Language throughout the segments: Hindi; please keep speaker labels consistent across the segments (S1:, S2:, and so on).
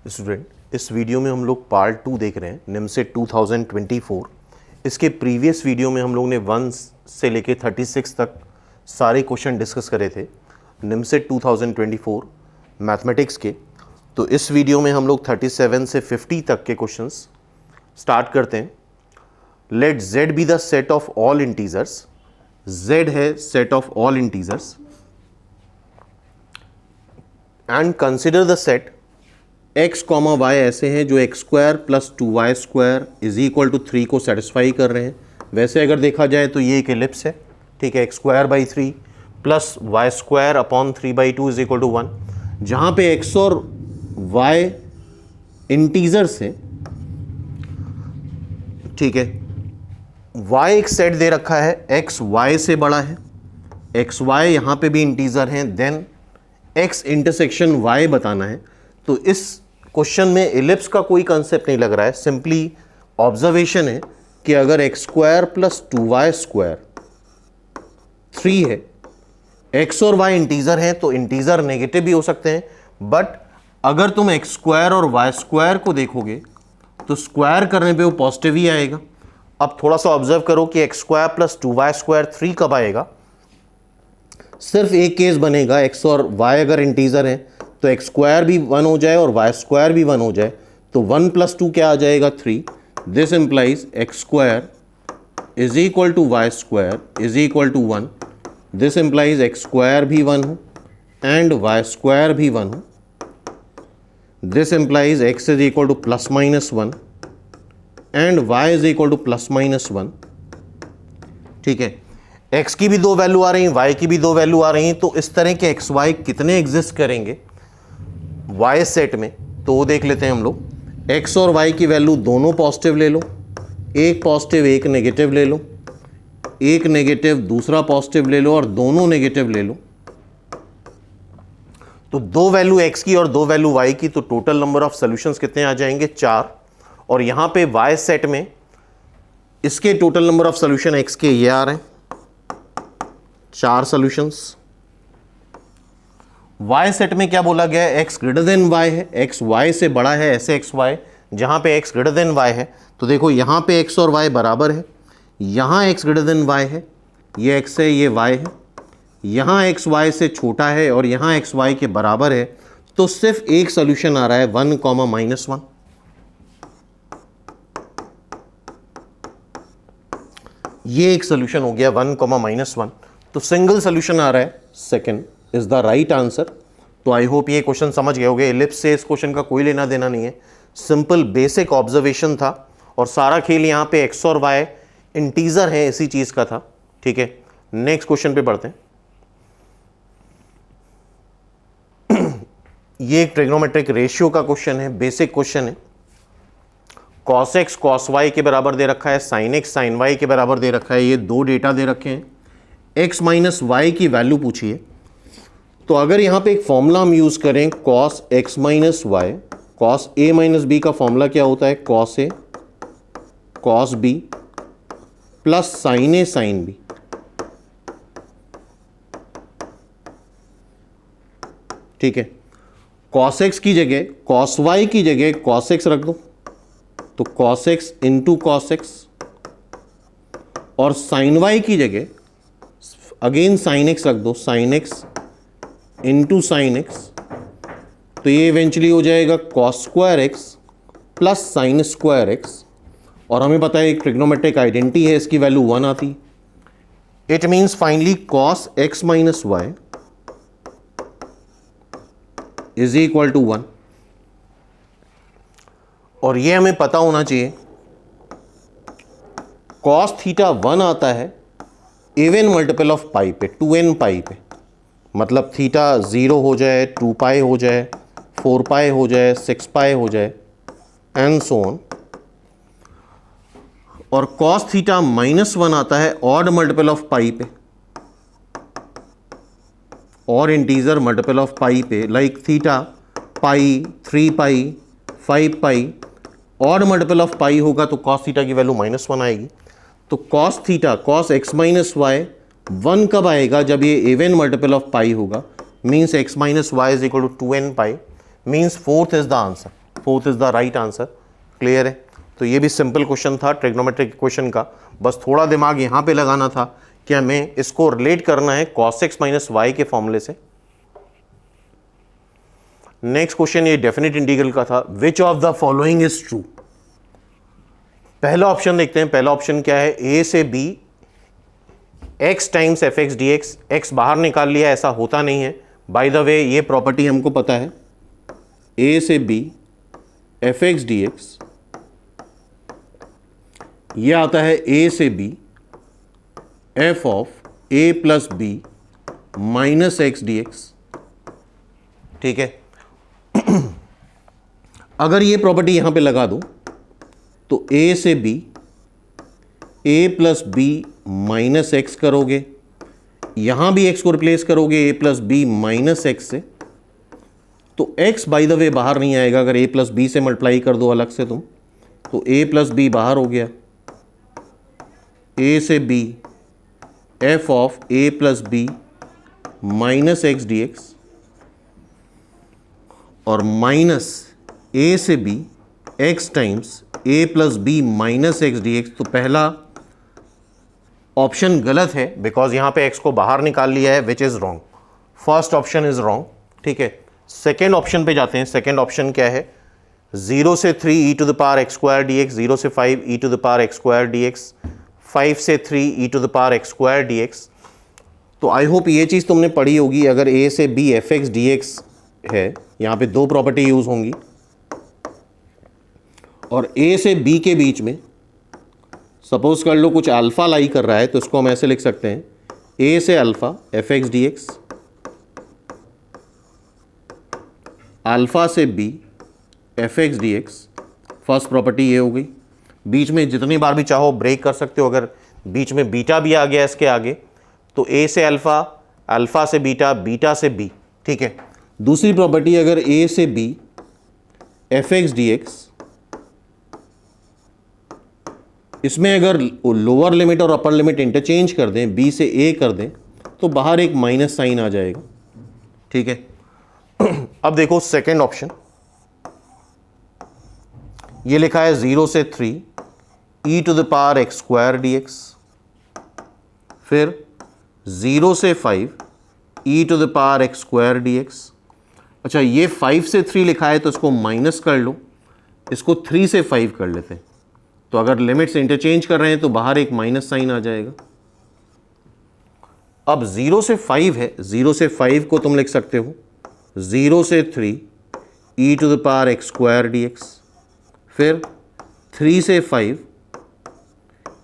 S1: स्टूडेंट, इस वीडियो में हम लोग पार्ट 2 देख रहे हैं निमसेट 2024। इसके प्रीवियस वीडियो में हम लोग ने 1 से लेके 36 तक सारे क्वेश्चन डिस्कस करे थे निमसेट 2024 मैथमेटिक्स के। तो इस वीडियो में हम लोग 37 से 50 तक के क्वेश्चंस स्टार्ट करते हैं। Let z be the set of all integers. z है set of all integers and consider the set x comma Y ऐसे हैं जो x square plus 2y square is equal to 3 को सेटिस्फाई कर रहे हैं। वैसे अगर देखा जाए तो ये एक एलिप्स है, ठीक है। x square by 3 plus Y square upon 3/2 is equal to 1, जहाँ पे x और y इंटीजर्स हैं, ठीक है। y एक सेट दे रखा है, x y से बड़ा है, x y यहाँ पे भी इंटीजर हैं, देन x इंटरसेक्शन y बताना है। तो इस क्वेश्चन में एलिप्स का कोई कंसेप्ट नहीं लग रहा है, सिंपली ऑब्जर्वेशन है कि अगर x square plus 2y square 3 है, x और y इंटीजर हैं तो इंटीजर नेगेटिव भी हो सकते हैं, बट अगर तुम एक्स स्क्वायर और y स्क्वायर को देखोगे तो स्क्वायर करने पे वो पॉजिटिव ही आएगा। अब थोड़ा सा ऑब्जर्व करो कि x square plus 2y square 3 कब आएगा। सिर्फ एक केस बनेगा, x और y अगर इंटीजर हैं तो एक्स स्क्वायर भी 1 हो जाए और वाई स्क्वायर भी 1 हो जाए, तो 1 + 2 क्या आ जाएगा 3। This implies X square is equal to Y square is equal to 1। This implies X square भी 1 हो एंड वाई स्क्वायर भी 1 हो। This implies X is equal to ±1 and Y is equal to ±1, ठीक है। एक्स की भी 2 वैल्यू आ रही हैं, वाई की भी 2 वैल्यू आ रही हैं, तो इस तरह के एक्स वाई कितने एग्जिस्ट करेंगे y सेट में, तो वो देख लेते हैं हम लोग। x और y की वैल्यू दोनों पॉजिटिव ले लो, एक पॉजिटिव एक नेगेटिव ले लो, एक नेगेटिव दूसरा पॉजिटिव ले लो और दोनों नेगेटिव ले लो। तो 2 वैल्यू x की और 2 वैल्यू y की, तो टोटल नंबर ऑफ सॉल्यूशंस कितने आ जाएंगे 4। और यहां पे y सेट में इसके total number of solution x के ये आ रहे हैं 4 सॉल्यूशंस। y सेट में क्या बोला गया है, x ग्रेटर देन y है, x y से बड़ा है, ऐसे x y जहाँ पे x ग्रेटर देन y है। तो देखो यहाँ पे x और y बराबर है, यहाँ x ग्रेटर देन y है, ये x है ये y है, यहाँ x y से छोटा है और यहाँ x y के बराबर है। तो सिर्फ एक सोल्यूशन आ रहा है 1, -1। ये एक सोल्यूशन हो गया 1, -1। तो सिंगल सोल्यूशन आ रहा है, second is the right answer. तो आई होप ये क्वेश्चन समझ गए होंगे। एलिप्स से इस क्वेश्चन का कोई लेना देना नहीं है, सिंपल बेसिक ऑब्जर्वेशन था और सारा खेल यहाँ पे एक्स और वाई इंटीजर है इसी चीज का था, ठीक है। नेक्स्ट क्वेश्चन पे बढ़ते हैं। ये एक ट्रिग्नोमेट्रिक रेशियो का क्वेश्चन है, बेसिक क्वेश्चन है। cos x cos y के बराबर दे रखा है, sin x sin y के बराबर दे रखा है। ये 2 डेटा दे रखे हैं, x - y की वैल्यू पूछी है। तो अगर यहाँ पे एक फॉर्मूला हम यूज करें cos x - y, cos a - b का फॉर्मूला क्या होता है, cos a cos b plus sin a sin b, ठीक है। cos x की जगह cos y की जगह cos x रख दो, तो cos x into cos x, और sin y की जगह अगेन sin x रख दो, sin x into sine x. तो ये इवेंचुअली हो जाएगा cos square x plus sine square x. और हमें पता है एक ट्रिग्नोमेट्रिक आइडेंटिटी है, इसकी वैल्यू 1 आती। It means finally cos X - Y is equal to 1। और ये हमें पता होना चाहिए कॉस थीटा 1 आता है इवन मल्टीपल ऑफ पाई पे, 2n पाई पे। मतलब थीटा 0 हो जाए, 2 पाई हो जाए, 4 पाई हो जाए, 6 पाई हो जाए एंड सो ऑन। और कॉस थीटा -1 आता है ऑड मल्टीपल ऑफ पाई पे, और इंटीजर मल्टीपल ऑफ पाई पे, like theta pi, 3 pi, 5 pi. Odd multiple of pi होगा तो कॉस थीटा की वैल्यू -1 आएगी। तो cos theta cos x - y 1 कब आएगा, जब ये इवन मल्टीपल ऑफ पाई होगा, means x - y is equal to 2n pi, means 4th is the answer. 4th is the right answer. Clear है? तो ये भी सिंपल क्वेश्चन था ट्रिग्नोमेट्रिक इक्वेशन का, बस थोड़ा दिमाग यहाँ पे लगाना था कि हमें इसको रिलेट करना है cos x माइनस वाई के फॉर्मूले से। नेक्स्ट क्वेश्चन ये डेफिनेट इंटीग्रल का था। Which of the following is true? पहला ऑप्शन देखते हैं। पहला ऑप्शन क्या है? ए से B x times F X D X. X बाहर निकाल लिया, ऐसा होता नहीं है। बाय द वे ये प्रॉपर्टी हमको पता है, ए से B F X D X, यह आता है ए से B F of A plus B minus X D X. ठीक है, अगर ये प्रॉपर्टी यहां पे लगा दो तो ए से बी ए प्लस बी माइनस एक्स करोगे, यहां भी एक्स को रिप्लेस करोगे ए प्लस बी माइनस एक्स से, तो एक्स बाय द वे बाहर नहीं आएगा। अगर ए प्लस बी से मल्टीप्लाई कर दो अलग से तुम, तो ए प्लस बी बाहर हो गया। ए से B F of A plus B minus X D X और माइनस ए से B X times A plus B minus X D X. तो पहला ऑप्शन गलत है बिकॉज यहां पे एक्स को बाहर निकाल लिया है, which is wrong. First option is wrong. ठीक है, सेकेंड ऑप्शन पे जाते हैं। सेकेंड ऑप्शन क्या है? 0 से 3 E to the power X square D X, 0 से 5 E to the power X square D X, 5 से 3 E to the power X square D X. तो आई होप ये चीज़ तुमने पढ़ी होगी। अगर ए से B F X D X है, यहाँ पे दो प्रॉपर्टी यूज होंगी, और ए से बी के बीच में सपोज कर लो कुछ अल्फा लाई कर रहा है, तो इसको हम ऐसे लिख सकते हैं, ए से alpha F X D X, alpha से B F X D X. First property ये हो गई। बीच में जितनी बार भी चाहो ब्रेक कर सकते हो। अगर बीच में बीटा भी आ गया इसके आगे, तो ए से अल्फा, अल्फा से बीटा, बीटा से बी। ठीक है, दूसरी प्रॉपर्टी, अगर ए से B F X D X, इसमें अगर लोअर लिमिट और अपर लिमिट इंटरचेंज कर दें, बी से ए कर दें, तो बाहर एक माइनस साइन आ जाएगा। ठीक है, अब देखो सेकेंड ऑप्शन, ये लिखा है 0 से 3 E to the power X square D X, फिर 0 से 5 E to the power X square D X. अच्छा, ये 5 से 3 लिखा है तो इसको माइनस कर लो, इसको 3 से 5 कर लेते हैं। तो अगर लिमिट्स इंटरचेंज कर रहे हैं तो बाहर एक माइनस साइन आ जाएगा। अब 0 से 5 है, 0 से 5 को तुम लिख सकते हो 0 से 3 E to the power X square D X, फिर 3 से 5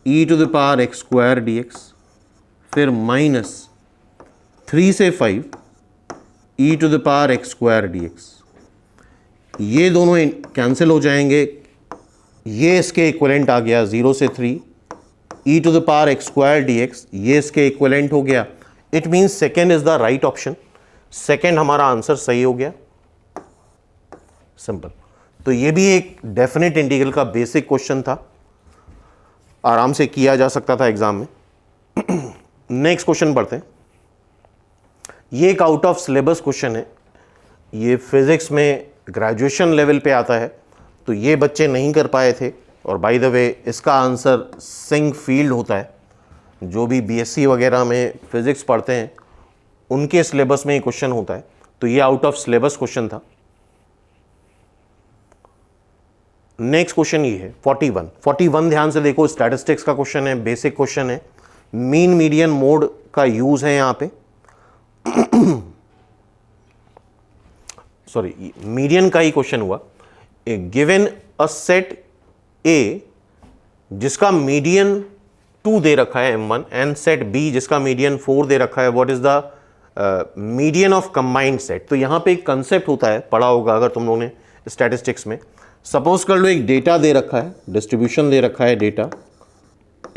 S1: E to the power X square D X, फिर माइनस 3 से 5 E to the power X square D X. ये दोनों कैंसिल हो जाएंगे, ये इसके इक्विवेलेंट आ गया 0 से 3 E to the power X square D X, ये इसके इक्विवेलेंट हो गया। It means second is the right option. Second हमारा आंसर सही हो गया। सिंपल। तो ये भी एक डेफिनेट इंटीग्रल का बेसिक क्वेश्चन था, आराम से किया जा सकता था एग्जाम में। नेक्स्ट क्वेश्चन पढ़ते हैं। ये एक आउट ऑफ सिलेबस क्वेश्चन है, ये फिजिक्स में ग्रेजुएशन लेवल पे आता है, तो ये बच्चे नहीं कर पाए थे। और बाय द वे इसका आंसर सिंक फील्ड होता है। जो भी बीएससी वगैरह में फिजिक्स पढ़ते हैं उनके सिलेबस में ये क्वेश्चन होता है, तो ये आउट ऑफ सिलेबस क्वेश्चन था। नेक्स्ट क्वेश्चन ये है 41 ध्यान से देखो, स्टैटिस्टिक्स का क्वेश्चन है, बेसिक क्वेश्चन है। मीन मीडियन मोड का यूज है यहां पे। सॉरी, मीडियन का ही क्वेश्चन हुआ। गिवन अ सेट ए जिसका मीडियन 2 दे रखा है M1 एंड सेट B जिसका मीडियन 4 दे रखा है, what is the median of combined set. तो यहां पे एक कंसेप्ट होता है, पढ़ा होगा अगर तुम लोगों ने स्टैटिस्टिक्स में। सपोज कर लो एक डेटा दे रखा है, डिस्ट्रीब्यूशन दे रखा है, डेटा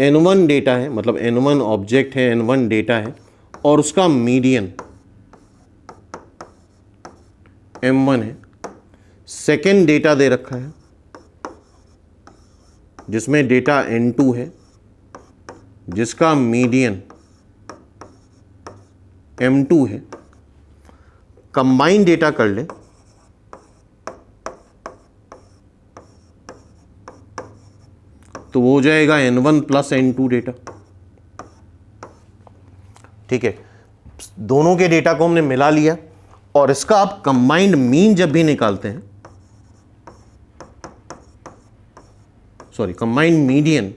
S1: N1 डेटा है, मतलब N1 ऑब्जेक्ट है, N1 डेटा है, और उसका मीडियन M1 है। सेकेंड डेटा दे रखा है जिसमें डेटा N2 है, जिसका मीडियन M2 है। कंबाइंड डेटा कर ले, तो वो हो जाएगा N1 प्लस N2 डेटा। ठीक है, दोनों के डेटा को हमने मिला लिया और इसका आप कंबाइंड मीन जब भी निकालते हैं, सॉरी कंबाइंड मीडियन,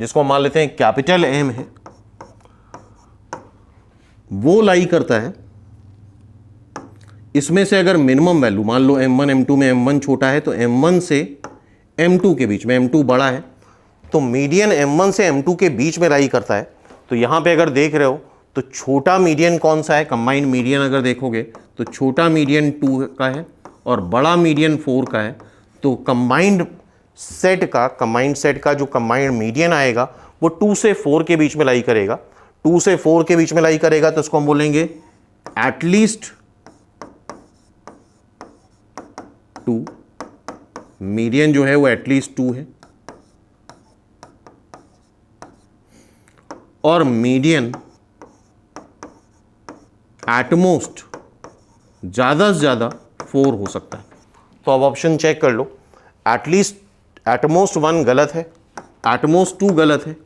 S1: जिसको हम मान लेते हैं कैपिटल M है, वो लाई करता है इसमें से अगर मिनिमम वैल्यू मान लो M1 M2 में M1 छोटा है तो M1 से M2 के बीच में M2 बड़ा है, तो मीडियन M1 से M2 के बीच में लाई करता है। तो यहां पे अगर देख रहे हो तो छोटा मीडियन कौन सा है, कंबाइंड मीडियन अगर देखोगे तो छोटा मीडियन 2 का है और बड़ा मीडियन 4 का है। तो कंबाइंड सेट का जो कंबाइंड मीडियन आएगा वो 2 से 4 के बीच में लाई करेगा। 2 से 4 के बीच में लाई करेगा तो इसको हम बोलेंगे एटलीस्ट 2, मीडियन जो है वो एटलीस्ट 2 है, और मीडियन एटमोस्ट ज्यादा से ज्यादा 4 हो सकता है। तो अब ऑप्शन चेक कर लो, एटमोस्ट 1 गलत है, एटमोस्ट 2 गलत है,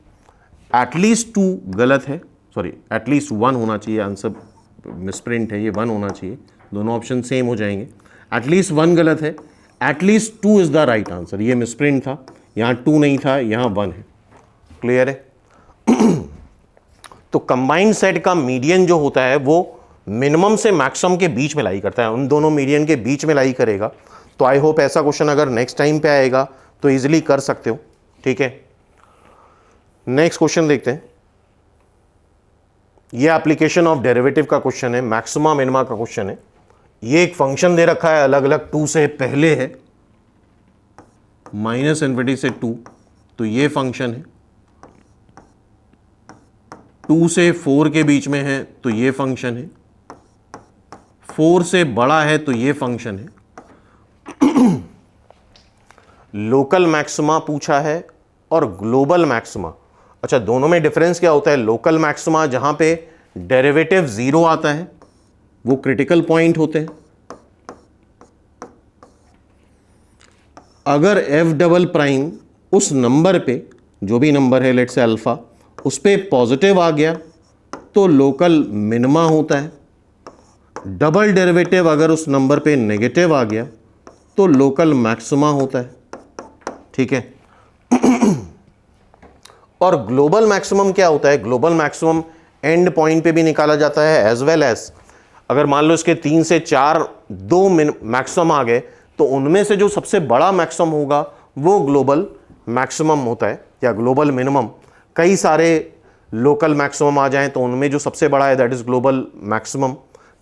S1: एटलीस्ट 2 गलत है, सॉरी एटलीस्ट 1 होना चाहिए, आंसर मिसप्रिंट है, ये 1 होना चाहिए, दोनों ऑप्शन सेम हो जाएंगे। एटलीस्ट 1 गलत है, at least 2 is the right answer, ये मिसप्रिंट था, यहां 2 नहीं था, यहां 1 है। क्लियर है? तो कंबाइंड सेट का मीडियन जो होता है वो मिनिमम से मैक्सिमम के बीच में लाई करता है, उन दोनों मीडियन के बीच में लाई करेगा। तो आई होप ऐसा क्वेश्चन अगर नेक्स्ट टाइम पे आएगा तो इजीली कर सकते हो। ठीक है, नेक्स्ट क्वेश्चन देखते हैं। ये एप्लीकेशन ऑफ डेरिवेटिव का क्वेश्चन है, मैक्सिमा मिनिमा का क्वेश्चन है। ये एक फंक्शन दे रखा है, अलग अलग 2 से पहले है, -∞ से 2, तो ये फंक्शन है। 2 से 4 के बीच में है तो ये फंक्शन है, 4 से बड़ा है तो ये फंक्शन है। लोकल मैक्सिमा पूछा है और ग्लोबल मैक्सिमा। अच्छा, दोनों में डिफरेंस क्या होता है? लोकल मैक्सिमा जहां पे डेरिवेटिव 0 आता है वो क्रिटिकल पॉइंट होते हैं। अगर एफ डबल प्राइम उस नंबर पे, जो भी नंबर है लेट्स से अल्फा, उस पे पॉजिटिव आ गया तो लोकल मिनिमा होता है। डबल डेरिवेटिव अगर उस नंबर पे नेगेटिव आ गया तो लोकल मैक्सिमा होता है। ठीक है, और ग्लोबल मैक्सिमम क्या होता है? ग्लोबल मैक्सिमम एंड पॉइंट पे भी निकाला जाता है, एज वेल एज अगर मान लो इसके 3 से 4 2 मैक्सिमम आ गए तो उनमें से जो सबसे बड़ा मैक्सिमम होगा वो ग्लोबल मैक्सिमम होता है, या ग्लोबल मिनिमम। कई सारे लोकल मैक्सिमम आ जाएं तो उनमें जो सबसे बड़ा है दैट इज ग्लोबल मैक्सिमम।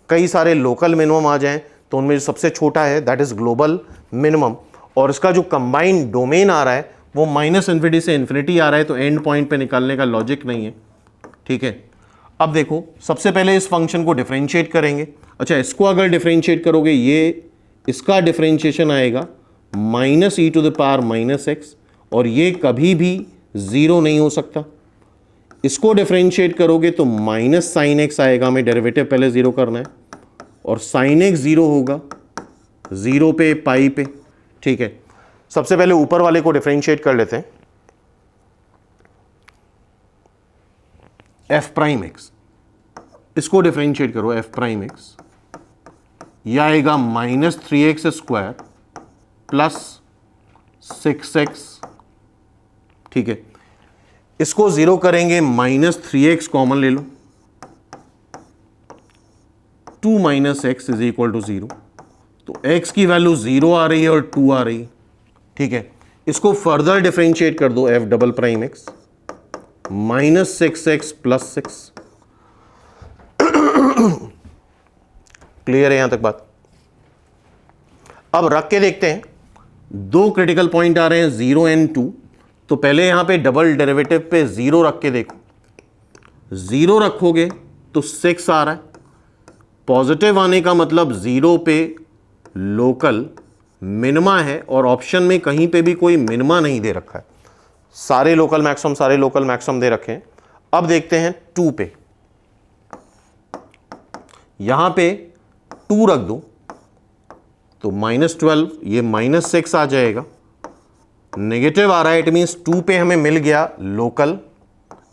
S1: कई सारे लोकल मिनिमम आ जाएं तो उनमें जो सबसे छोटा है दैट इज ग्लोबल मिनिमम। और इसका जो कंबाइंड डोमेन आ रहा है वो -∞ से इन्फिनिटी आ रहा है, तो एंड पॉइंट पे निकालने का लॉजिक नहीं है। ठीक है, अब देखो सबसे पहले इस फंक्शन को डिफरेंशिएट करेंगे। अच्छा, इसको अगर डिफरेंशिएट करोगे, ये इसका डिफरेंशिएशन आएगा -e⁻ x, और ये कभी भी 0 नहीं हो सकता। इसको डिफरेंशिएट करोगे तो -sin x आएगा, हमें डेरिवेटिव पहले 0 करना है, और sin x 0 होगा 0 पे पाई पे। ठीक है, सबसे पहले ऊपर वाले को डिफरेंशिएट कर लेते हैं। f प्राइम x, इसको डिफरेंशिएट करो f प्राइम x, यह आएगा -3x² प्लस 6x। ठीक है, इसको 0 करेंगे, -3x कॉमन ले लो, 2 - x इज इक्वल टू 0, तो x की वैल्यू 0 आ रही है और 2 आ रही है। ठीक है, इसको फर्दर डिफरेंशिएट कर दो, f double prime x -6x plus 6। Clear है यहां तक बात? अब रख के देखते हैं, 2 क्रिटिकल पॉइंट आ रहे हैं 0 एंड 2, तो पहले यहां पे डबल डेरिवेटिव पे 0 रख के देखो। 0 रखोगे तो 6 आ रहा है, पॉजिटिव आने का मतलब 0 पे लोकल मिनिमा है, और ऑप्शन में कहीं पे भी कोई मिनिमा नहीं दे रखा है, सारे लोकल मैक्सिमम दे रखे हैं। अब देखते हैं 2 पे, यहां पे 2 रख दो तो -12, ये -6 आ जाएगा, नेगेटिव आ रहा है, इट मीन्स 2 पे हमें मिल गया local,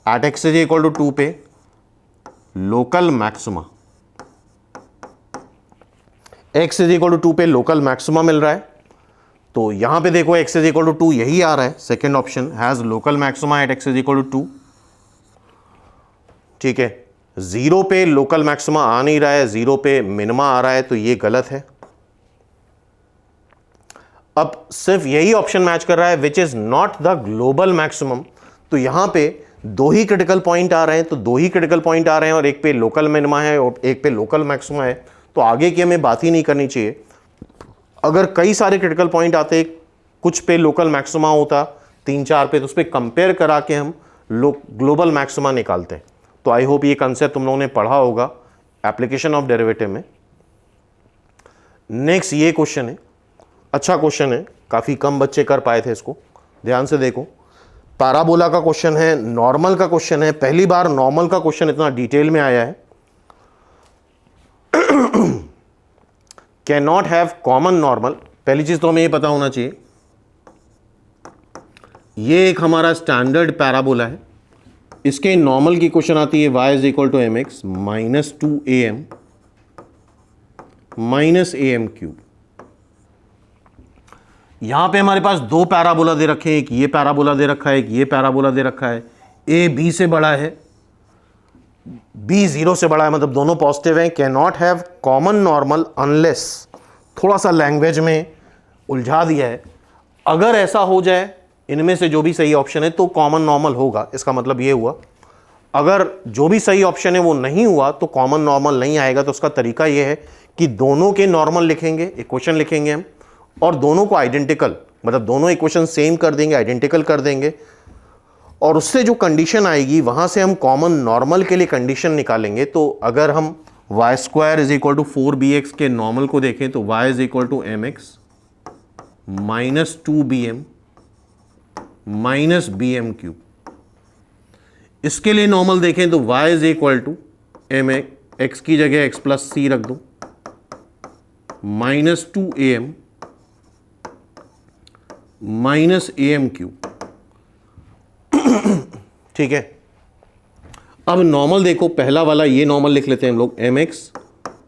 S1: at X is equal to 2 पे local maxima, x is equal to 2 पे लोकल मैक्सिमा मिल रहा है। तो यहां पे देखो x इज इक्वल टू 2 यही आ रहा है, second option has local maxima at x is equal to 2। ठीक है, 0 पे लोकल मैक्सिमा आ नहीं रहा है, 0 पे मिनिमा आ रहा है, तो ये गलत है। अब सिर्फ यही ऑप्शन मैच कर रहा है which is not the global maximum. तो यहां पे 2 ही क्रिटिकल पॉइंट आ रहे हैं, तो 2 ही क्रिटिकल पॉइंट आ रहे हैं और एक पे लोकल मिनिमा है और एक पे लोकल मैक्सिमा है, तो आगे की हमें बात ही नहीं करनी चाहिए। अगर कई सारे क्रिटिकल पॉइंट आते, कुछ पे लोकल मैक्सिमा होता 3-4 पे, तो उस पर कंपेयर करा के हम ग्लोबल मैक्सिमा निकालते हैं। तो आई होप ये कंसेप्ट तुम लोगों ने पढ़ा होगा एप्लीकेशन ऑफ डेरिवेटिव में। नेक्स्ट ये क्वेश्चन है, अच्छा क्वेश्चन है, काफी कम बच्चे कर पाए थे इसको, ध्यान से देखो। पैराबोला का क्वेश्चन है, नॉर्मल का क्वेश्चन है, पहली बार नॉर्मल का क्वेश्चन इतना डिटेल में आया है। Can not have common normal, पहली चीज तो हमें ये पता होना चाहिए, ये एक हमारा स्टैंडर्ड पैराबोला है, इसके नॉर्मल की क्वेश्चन आती है y is equal to M X minus 2am minus am cube. यहां पे हमारे पास 2 पैराबोला दे रखे हैं, एक ये पैराबोला दे रखा है, एक ये पैराबोला दे रखा है। a b से बड़ा है, b 0 से बड़ा है, मतलब दोनों पॉजिटिव हैं। Can not have common normal unless, थोड़ा सा लैंग्वेज में उलझा दिया है, अगर ऐसा हो जाए इनमें से जो भी सही ऑप्शन है तो कॉमन नॉर्मल होगा। इसका मतलब ये हुआ अगर जो भी सही ऑप्शन है वो नहीं हुआ तो कॉमन नॉर्मल नहीं आएगा। तो उसका तरीका ये है कि दोनों के नॉर्मल लिखेंगे, इक्वेशन लिखेंगे हम, और दोनों को आइडेंटिकल, मतलब दोनों इक्वेशन सेम कर देंगे, आइडेंटिकल कर देंगे, और उससे जो कंडीशन आएगी वहां से हम कॉमन नॉर्मल के लिए कंडीशन निकालेंगे। तो अगर हम Y square is equal to 4bx के नॉर्मल को देखें तो y is equal to M X minus 2bm minus bm cube. इसके लिए नॉर्मल देखें तो y is equal to M X की जगह x प्लस सी रख दो minus 2am minus am cube. ठीक है, अब नॉर्मल देखो, पहला वाला ये नॉर्मल लिख लेते हैं हम लोग, M X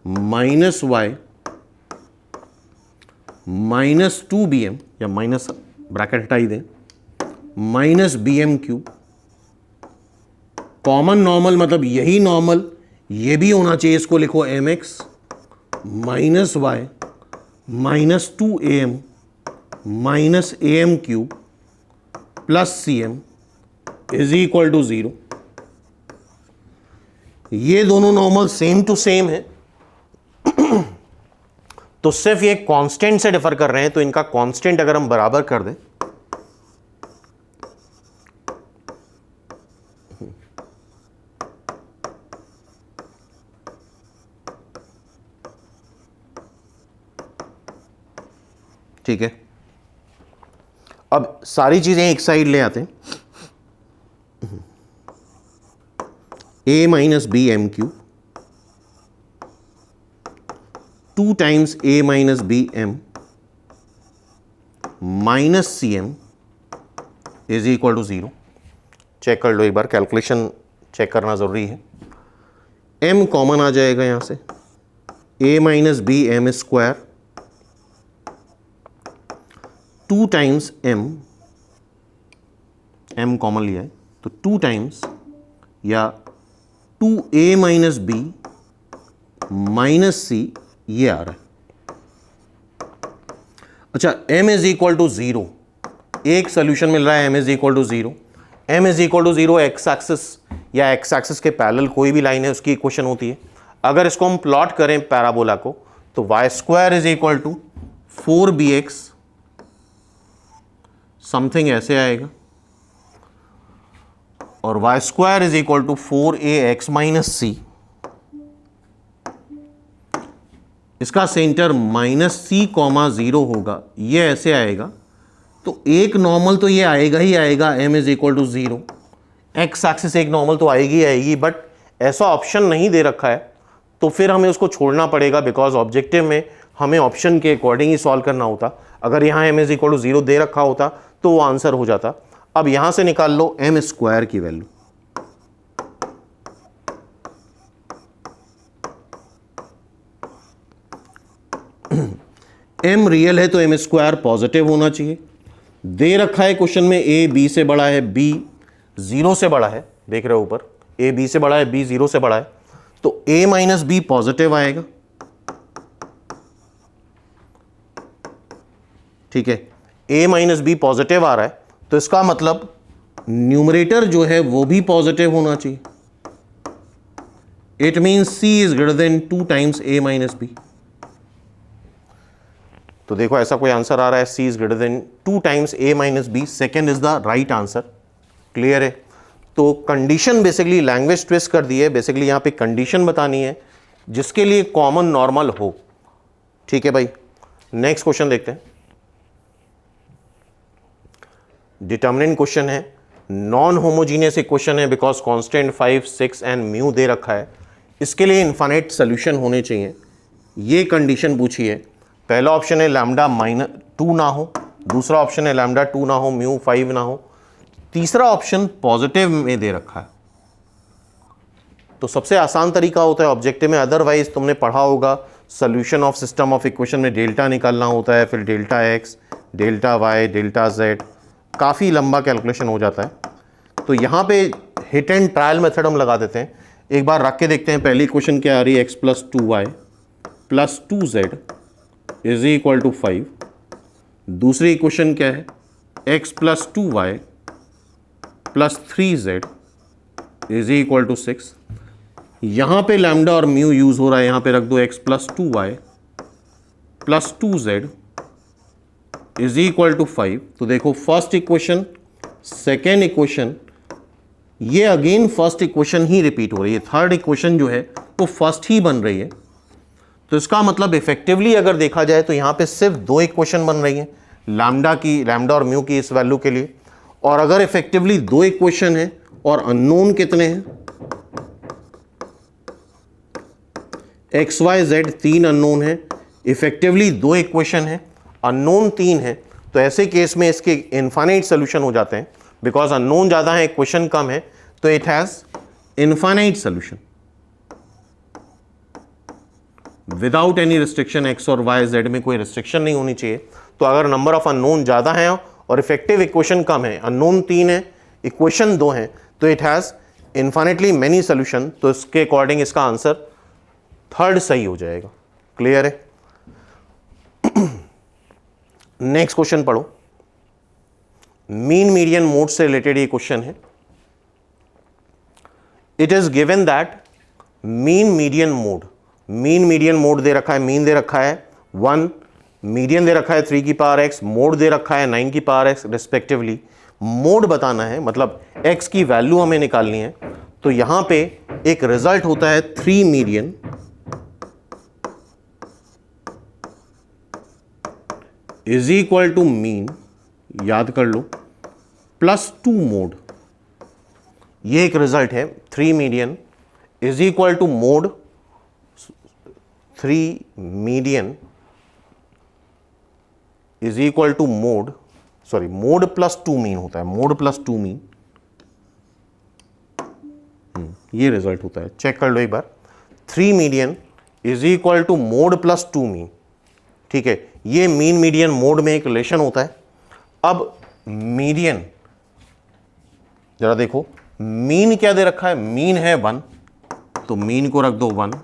S1: minus Y minus 2bm, या माइनस ब्रैकेट हटाई दें, minus bm cube. Common normal मतलब यही नॉर्मल ये भी होना चाहिए, इसको लिखो M X minus Y minus 2am minus am cube plus cm is equal to 0। ये दोनों नॉर्मल सेम टू सेम है, तो सिर्फ ये कांस्टेंट से डिफर कर रहे हैं, तो इनका कांस्टेंट अगर हम बराबर कर दें, ठीक है। अब सारी चीजें एक साइड ले आते हैं, a minus B M cube 2 times a minus B M minus C M is equal to 0। Check कर लो एक बार, कैलकुलेशन चेक करना जरूरी है। m कॉमन आ जाएगा यहां से, a minus B M square 2 times m common लिया है तो 2 टाइम्स या 2a माइनस बी माइनस सी, ये आ रहा है। अच्छा, m इज इक्वल टू 0, एक सोल्यूशन मिल रहा है m is equal to 0। m is equal to 0 X axis या एक्स एक्सिस के पैरेलल कोई भी लाइन है उसकी इक्वेशन होती है। अगर इसको हम प्लॉट करें पैराबोला को तो Y square is equal to 4bx something ऐसे आएगा, और Y square is equal to 4ax minus C. इसका सेंटर माइनस सी कॉमा 0 होगा, ये ऐसे आएगा। तो एक नॉर्मल तो ये आएगा ही आएगा, m is equal to 0, X axis एक नॉर्मल तो आएगी ही आएगी, बट ऐसा ऑप्शन नहीं दे रखा है तो फिर हमें उसको छोड़ना पड़ेगा, बिकॉज ऑब्जेक्टिव में हमें ऑप्शन के अकॉर्डिंग ही सॉल्व करना होता। अगर यहाँ m इज इक्वल टू 0 दे रखा होता तो वो आंसर हो जाता। अब यहां से निकाल लो एम स्क्वायर की वैल्यू। एम रियल है तो एम स्क्वायर पॉजिटिव होना चाहिए। दे रखा है क्वेश्चन में ए बी से बड़ा है, बी 0 से बड़ा है, देख रहे हो ऊपर ए बी से बड़ा है, बी 0 से बड़ा है, तो ए माइनस बी पॉजिटिव आएगा। ठीक है, a माइनस बी पॉजिटिव आ रहा है तो इसका मतलब न्यूमरेटर जो है वो भी पॉजिटिव होना चाहिए। It means c is greater than 2 times a minus B. तो देखो ऐसा कोई आंसर आ रहा है, c is greater than 2 times a minus B, second is the right answer. Clear है? तो कंडीशन बेसिकली लैंग्वेज ट्विस्ट कर दी है, बेसिकली यहां पे कंडीशन बतानी है जिसके लिए कॉमन नॉर्मल हो। ठीक है भाई, नेक्स्ट क्वेश्चन देखते हैं। डिटर्मिनेंट क्वेश्चन है, नॉन होमोजीनियस इक्वेशन है बिकॉज कांस्टेंट 5, 6 एंड म्यू दे रखा है। इसके लिए इनफाइनाइट सोल्यूशन होने चाहिए, ये कंडीशन पूछी है। पहला ऑप्शन है लैम्डा -2 ना हो, दूसरा ऑप्शन है लैम्डा 2 ना हो, म्यू 5 ना हो, तीसरा ऑप्शन पॉजिटिव में दे रखा है। तो सबसे आसान तरीका होता है ऑब्जेक्टिव में, अदरवाइज तुमने पढ़ा होगा solution of system of equation में डेल्टा निकालना होता है, फिर delta X, delta Y, delta Z, काफ़ी लंबा कैलकुलेशन हो जाता है। तो यहाँ पे हिट एंड ट्रायल मेथड हम लगा देते हैं, एक बार रख के देखते हैं। पहली इक्वेशन क्या आ रही है, X plus 2y plus 2z is equal to 5। दूसरी इक्वेशन क्या है, X plus 2y plus 3z is equal to 6। यहाँ पे लैम्डा और म्यू यूज हो रहा है, यहाँ पे रख दो X plus 2y plus 2z is equal to 5। तो देखो फर्स्ट इक्वेशन, सेकेंड इक्वेशन, ये अगेन फर्स्ट इक्वेशन ही रिपीट हो रही है, थर्ड इक्वेशन जो है वो फर्स्ट ही बन रही है। तो इसका मतलब इफेक्टिवली अगर देखा जाए तो यहाँ पे सिर्फ 2 इक्वेशन बन रही है, लैम्डा और म्यू की इस वैल्यू के लिए। और अगर इफेक्टिवली 2 इक्वेशन है और अननोन कितने हैं, एक्स वाई जेड 3 अननोन है, इफेक्टिवली 2 इक्वेशन है, अननोन 3 है, तो ऐसे केस में इसके इनफाइनाइट सोल्यूशन हो जाते हैं। बिकॉज अननोन ज़्यादा है, इक्वेशन कम है, तो it has infinite solution without any restriction. X और वाई जेड में कोई रिस्ट्रिक्शन नहीं होनी चाहिए। तो अगर नंबर ऑफ अननोन ज़्यादा है और इफेक्टिव इक्वेशन कम है, अननोन 3 है, इक्वेशन 2 है, तो it has infinitely many solution. तो इसके अकॉर्डिंग इसका आंसर थर्ड सही हो जाएगा। क्लियर है? नेक्स्ट क्वेश्चन पढ़ो। मीन मीडियन मोड से रिलेटेड ये क्वेश्चन है। It is given that mean median mode दे रखा है, मीन दे रखा है 1, मीडियन दे रखा है 3 की पावर x, मोड दे रखा है 9 की पावर x रिस्पेक्टिवली। मोड बताना है, मतलब x की वैल्यू हमें निकालनी है। तो यहां पे एक रिजल्ट होता है 3 median is equal to mean, याद कर लो, प्लस 2 मोड। ये एक रिजल्ट है, 3 median is equal to mode, 3 median is equal to mode, sorry mode plus 2 mean होता है, मोड प्लस 2 मीन, ये रिजल्ट होता है। चेक कर लो एक बार, 3 median is equal to mode plus 2 mean. ठीक है, ये मीन मीडियन मोड में एक रिलेशन होता है। अब मीडियन जरा देखो, मीन क्या दे रखा है, मीन है 1, तो मीन को रख दो 1,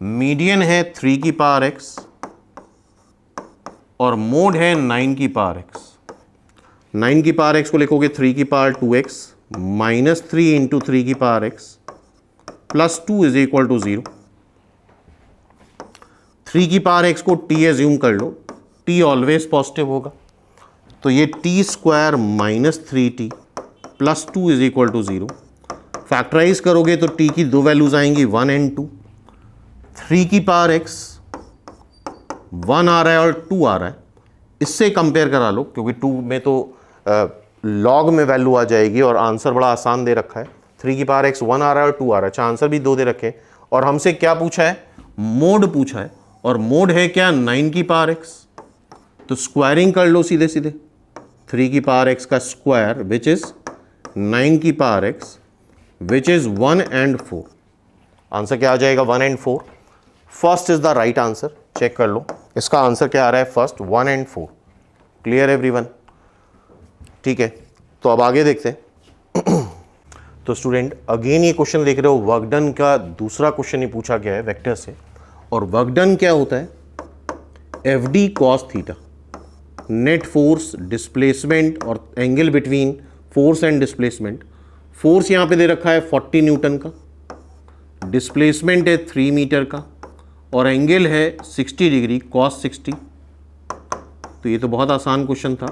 S1: मीडियन है 3 की पावर x और मोड है 9 की पावर x। 9 की पावर x को लिखोगे 3 की पावर 2x माइनस 3 इंटू 3 की power x plus 2 is equal to 0। 3 की पावर x को t एज्यूम कर लो, t ऑलवेज पॉजिटिव होगा, तो ये t square minus 3t plus 2 is equal to 0। Factorise करोगे तो t की 2 वैल्यूज आएंगी 1 एंड 2। 3 की पावर x 1 आ रहा है और 2 आ रहा है, इससे कंपेयर करा लो, क्योंकि 2 में तो लॉग में वैल्यू आ जाएगी और आंसर बड़ा आसान दे रखा है। 3 की पावर x 1 आ रहा है और 2 आ रहा है, अच्छा आंसर भी 2 दे रखे। और हमसे क्या पूछा है, मोड पूछा है, और मोड है क्या 9 की पावर x, तो स्क्वायरिंग कर लो सीधे सीधे, 3 की पावर x का स्क्वायर विच इज 9 की power x which is 1 and 4। Answer क्या आ जाएगा? 1 and 4। First is the right answer. Check कर लो इसका आंसर क्या आ रहा है। First 1 and 4। Clear everyone? ठीक है, तो अब आगे देखते हैं। तो स्टूडेंट अगेन ये क्वेश्चन देख रहे हो, वर्क डन का दूसरा क्वेश्चन ही पूछा गया है वेक्टर से। और वर्क डन क्या होता है? F D cos theta, net force, displacement और angle between force and displacement. Force यहां पे दे रखा है 40 न्यूटन का, डिस्प्लेसमेंट है 3 मीटर का और एंगल है 60 डिग्री, कॉस 60। तो ये तो बहुत आसान क्वेश्चन था।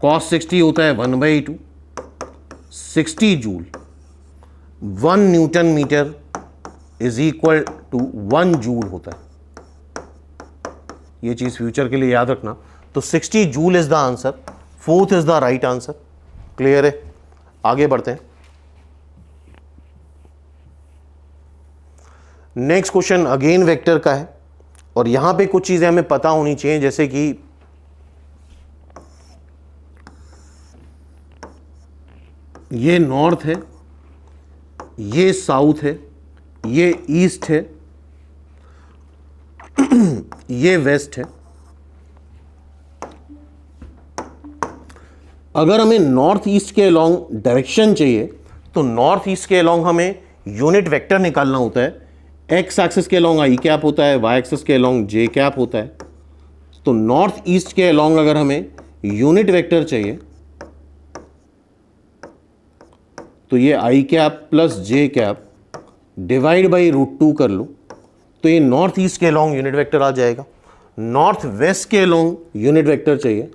S1: कॉस 60 होता है 1/2, 60 joule, 1 newton metre is equal to 1 joule होता है। ये चीज फ्यूचर के लिए याद रखना। तो 60 joule is the answer, fourth is the right answer. Clear है? आगे बढ़ते हैं। नेक्स्ट क्वेश्चन अगेन वेक्टर का है और यहां पे कुछ चीजें हमें पता होनी चाहिए, जैसे कि ये नॉर्थ है, ये साउथ है, ये ईस्ट है, ये वेस्ट है। अगर हमें नॉर्थ ईस्ट के अलोंग डायरेक्शन चाहिए तो नॉर्थ ईस्ट के अलोंग हमें यूनिट वेक्टर निकालना होता है। एक्स एक्सिस के अलोंग आई कैप होता है, वाई एक्सिस के अलोंग जे कैप होता है। तो नॉर्थ ईस्ट के अलोंग अगर हमें यूनिट वेक्टर चाहिए तो ये I cap plus J cap divide by √2 कर लो, तो ये नॉर्थ ईस्ट के अलोंग यूनिट वेक्टर आ जाएगा। नॉर्थ वेस्ट के अलोंग यूनिट वेक्टर चाहिए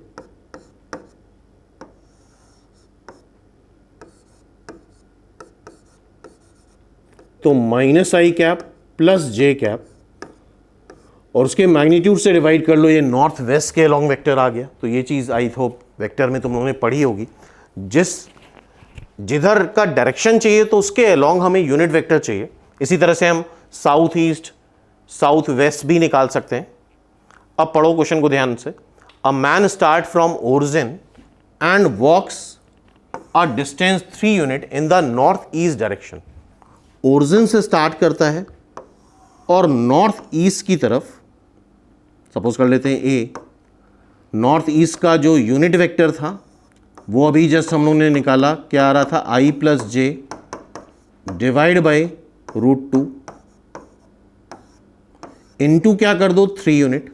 S1: तो -i cap plus J cap और उसके मैग्नीट्यूड से डिवाइड कर लो, ये नॉर्थ वेस्ट के अलोंग वेक्टर आ गया। तो ये चीज़ आई होप वेक्टर में तुम लोगों ने पढ़ी होगी। जिधर का डायरेक्शन चाहिए तो उसके अलोंग हमें यूनिट वेक्टर चाहिए। इसी तरह से हम साउथ ईस्ट, साउथ वेस्ट भी निकाल सकते हैं। अब पढ़ो क्वेश्चन को ध्यान से। A man start from origin and walks a distance 3 unit in the north east direction. Origin से स्टार्ट करता है और नॉर्थ ईस्ट की तरफ, सपोज कर लेते हैं ए, नॉर्थ ईस्ट का जो यूनिट वेक्टर था वो अभी जस्ट हम लोगों ने निकाला, क्या आ रहा था? i plus J divide by √2 into क्या कर दो 3 unit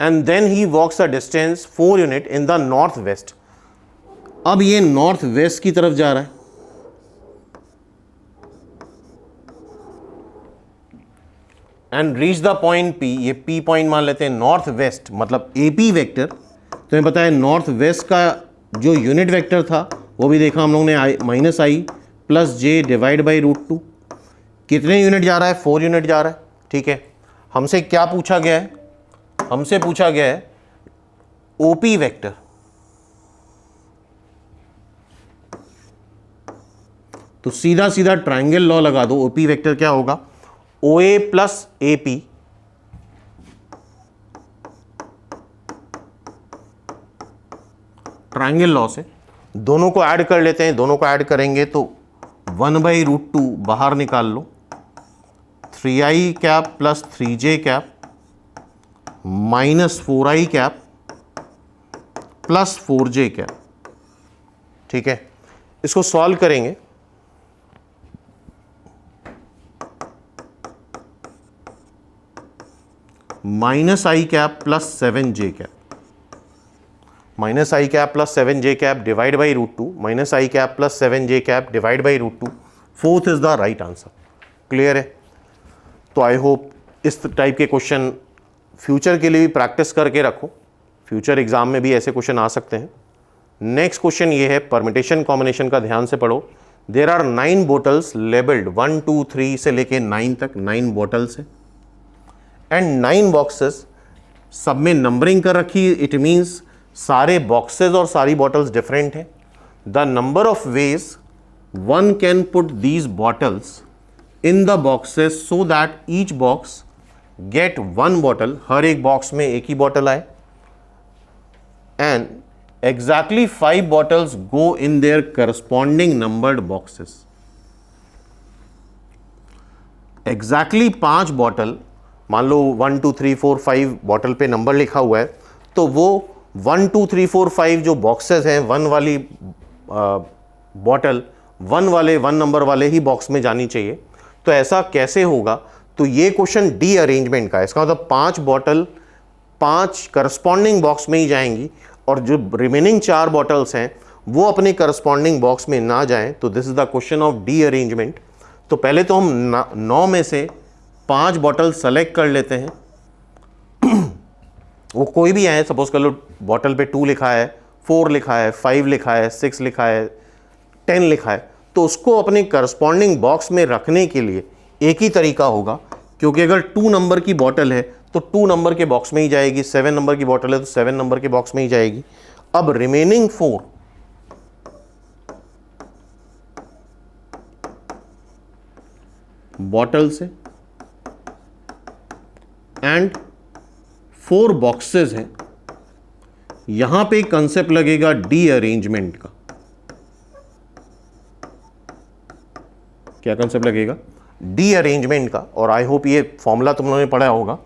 S1: and then he walks a distance 4 unit in the north west. अब ये नॉर्थ वेस्ट की तरफ जा रहा है and reach the point P। ये P पॉइंट मान लेते हैं। नॉर्थ वेस्ट मतलब AP वेक्टर, तुम्हें पता है नॉर्थ वेस्ट का जो यूनिट वेक्टर था वो भी देखा हम लोगों ने, -i plus J divide by √2। कितने यूनिट जा रहा है? 4 यूनिट जा रहा है। ठीक है, हमसे क्या पूछा गया है? हमसे पूछा गया है OP वेक्टर। तो सीधा सीधा ट्राइंगल लॉ लगा दो। OP वेक्टर क्या होगा? OA plus AP triangle law से दोनों को ऐड कर लेते हैं। दोनों को ऐड करेंगे तो 1/√2 बाहर निकाल लो, 3i cap plus 3j cap minus 4i cap plus 4j cap. ठीक है, इसको सॉल्व करेंगे -i cap plus 7j cap, -i cap plus 7j cap divide by √2, -i cap plus 7j cap divide by √2। Fourth is the right answer. Clear है? तो आई होप इस टाइप के क्वेश्चन फ्यूचर के लिए भी प्रैक्टिस करके रखो, फ्यूचर एग्जाम में भी ऐसे क्वेश्चन आ सकते हैं। नेक्स्ट क्वेश्चन ये है परमिटेशन कॉम्बिनेशन का, ध्यान से पढ़ो। देयर आर 9 बोटल्स लेबल्ड 1 2 3 से लेके 9 तक, 9 बोटल्स है एंड 9 बॉक्सेस, सब में नंबरिंग कर रखी। इट मीन्स सारे बॉक्सेस और सारी बॉटल्स डिफरेंट हैं। The number of ways one can put these bottles in the boxes so that each box get 1 bottle, हर एक बॉक्स में एक ही बॉटल आए, and exactly 5 bottles go in their corresponding numbered boxes. Exactly 5 bottle, मान लो 1 2 3 4 5 बॉटल पे नंबर लिखा हुआ है, तो वो 1 2 3 4 5 जो बॉक्सेस हैं, 1 वाली बॉटल 1 वाले 1 नंबर वाले ही बॉक्स में जानी चाहिए। तो ऐसा कैसे होगा? तो ये क्वेश्चन डी अरेंजमेंट का है। इसका मतलब 5 बॉटल 5 करस्पॉन्डिंग बॉक्स में ही जाएंगी, और जो रिमेनिंग 4 बॉटल्स हैं वो अपने करस्पॉन्डिंग बॉक्स में ना जाएं। तो this is the question of D arrangement. तो पहले तो हम 9 में से 5 बॉटल सेलेक्ट कर लेते हैं। वो कोई भी आए, सपोज कर लो बॉटल पे 2 लिखा है, 4 लिखा है, 5 लिखा है, 6 लिखा है, 10 लिखा है, तो उसको अपने करस्पॉन्डिंग बॉक्स में रखने के लिए एक ही तरीका होगा, क्योंकि अगर 2 नंबर की बॉटल है तो 2 नंबर के बॉक्स में ही जाएगी, 7 नंबर की बॉटल है तो 7 नंबर के बॉक्स में ही जाएगी। अब रिमेनिंग 4 बॉटल से एंड 4 बॉक्सेस हैं, यहां पे कंसेप्ट लगेगा डी अरेंजमेंट का। क्या कंसेप्ट लगेगा? डी अरेंजमेंट का। और आई होप ये फॉर्मूला तुम लोगों ने पढ़ा होगा।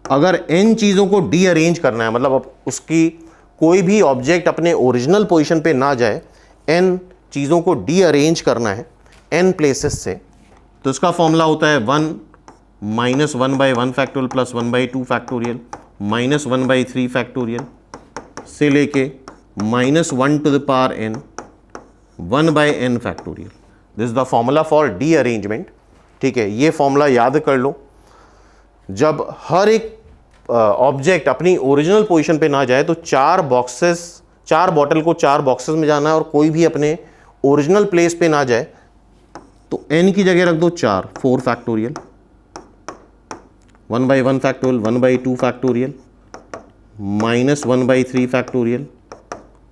S1: अगर n चीजों को डी अरेंज करना है, मतलब अब उसकी कोई भी ऑब्जेक्ट अपने ओरिजिनल पोजीशन पे ना जाए, n चीजों को डी अरेंज करना है n प्लेसेस से, तो इसका फॉर्मूला होता है 1 minus 1/1 factorial plus 1/2 factorial minus 1/3 factorial से लेके -1 to the power n 1/n factorial. This is the formula for derangement. ठीक है, ये फॉर्मूला याद कर लो। जब हर एक ऑब्जेक्ट अपनी ओरिजिनल पोजीशन पे ना जाए तो 4 बॉटल को 4 बॉक्सेस में जाना है, और कोई भी अपने ओरिजिनल प्लेस पे ना जाए, तो n की जगह रख दो 4 4 factorial 1/1 factorial 1/2 factorial minus 1/3 factorial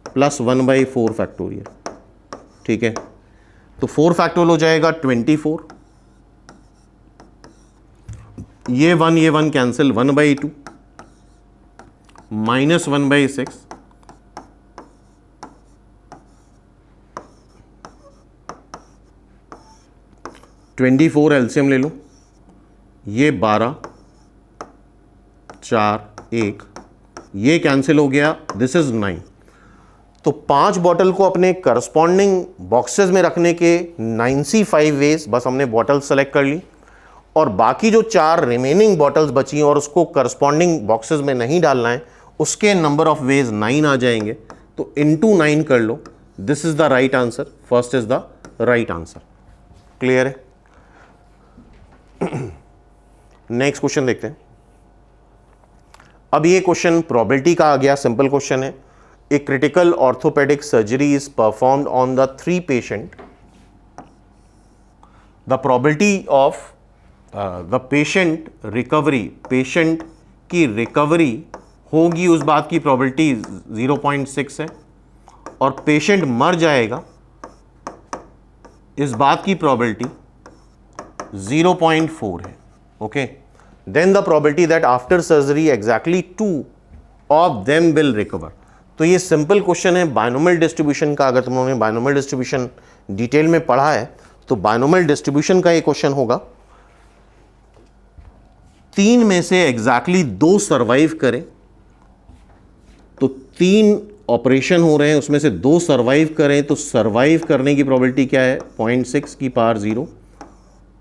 S1: plus 1/4 factorial. ठीक है, तो 4 फैक्टोरियल हो जाएगा 24, ये 1 कैंसिल 1/2 माइनस 1/6 24 एलसीएम ले लो, ये 12 4 1, ये कैंसिल हो गया, दिस इज 9। तो 5 बॉटल को अपने करस्पॉन्डिंग बॉक्सेस में रखने के 95 वेज, बस हमने बॉटल सेलेक्ट कर ली, और बाकी जो 4 रिमेनिंग बॉटल्स बची और उसको करस्पॉन्डिंग बॉक्सेस में नहीं डालना है, उसके नंबर ऑफ वेज 9 आ जाएंगे। तो इनटू 9 कर लो, this is the right answer. First is the right answer. Clear है? नेक्स्ट क्वेश्चन देखते हैं। अब ये क्वेश्चन प्रोबेबिलिटी का आ गया, सिंपल क्वेश्चन है। A critical orthopaedic surgery is performed on the 3 patient. The probability of the patient recovery, patient की रिकवरी होगी उस बात की प्रोबेबिलिटी 0.6 है, और पेशेंट मर जाएगा इस बात की प्रोबेबिलिटी 0.4 है। Okay, then the probability that after surgery exactly 2 of them will recover. तो ये सिंपल क्वेश्चन है बायनोमियल डिस्ट्रीब्यूशन का। अगर तुम लोगों ने बायनोमियल डिस्ट्रीब्यूशन डिटेल में पढ़ा है तो बायनोमियल डिस्ट्रीब्यूशन का ये क्वेश्चन होगा। 3 में से एग्जैक्टली 2 सर्वाइव करें, तो 3 ऑपरेशन हो रहे हैं, उसमें से 2 सर्वाइव करें, तो सर्वाइव करने की प्रोबेबिलिटी क्या है? 0.6 की पावर 0,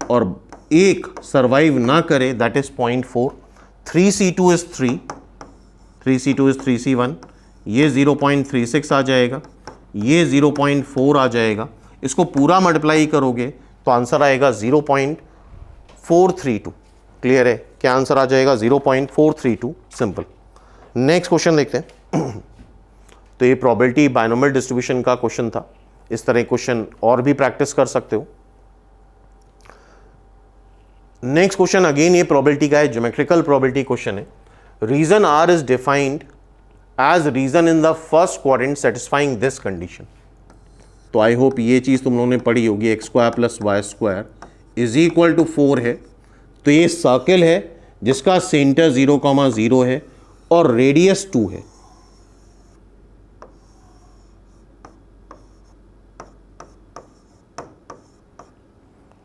S1: और 1 सर्वाइव ना करे, that is 0.4। 3C2 is 3, 3C2 is 3C1, ये 0.36 आ जाएगा, ये 0.4 आ जाएगा। इसको पूरा मल्टीप्लाई करोगे तो आंसर आएगा 0.432। क्लियर है? क्या आंसर आ जाएगा? 0.432। सिंपल। नेक्स्ट क्वेश्चन देखते हैं। तो ये प्रोबेबिलिटी बायनोमियल डिस्ट्रीब्यूशन का क्वेश्चन था। इस तरह क्वेश्चन और भी प्रैक्टिस कर सकते हो। नेक्स्ट क्वेश्चन अगेन ये प्रोबेबिलिटी का है, ज्योमेट्रिकल प्रोबेबिलिटी क्वेश्चन है। Region R is defined as region in the first quadrant satisfying this condition. तो आई होप ये चीज तुम लोगों ने पढ़ी होगी। x² + y² is equal to 4 है, तो ये सर्कल है जिसका सेंटर 0,0 है और रेडियस 2 है।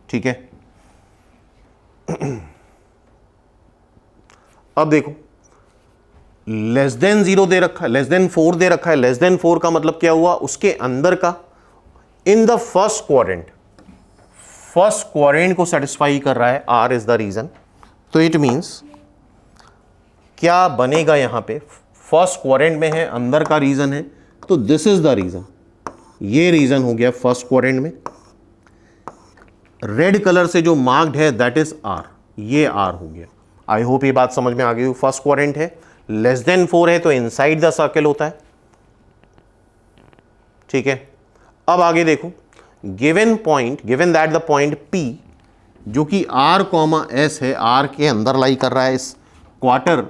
S1: ठीक है, अब देखो लेस देन 0 दे रखा है, लेस देन 4 दे रखा है। लेस देन 4 का मतलब क्या हुआ, उसके अंदर का इन द फर्स्ट क्वाड्रेंट को सेटिस्फाई कर रहा है, आर इज द रीजन। तो इट मींस क्या बनेगा यहां पे, फर्स्ट क्वाड्रेंट में है, अंदर का रीजन है, तो दिस इज द रीजन, ये रीजन हो गया फर्स्ट क्वाड्रेंट में। रेड कलर से जो मार्क्ड है दैट इज आर, ये आर हो गया। आई होप ये बात समझ में आ गई। फर्स्ट क्वाड्रेंट है, लेस देन 4 है तो इनसाइड द सर्कल होता है। ठीक है, अब आगे देखो, given that the point P जो कि R, S है, R के अंदर लाई कर रहा है, इस क्वार्टर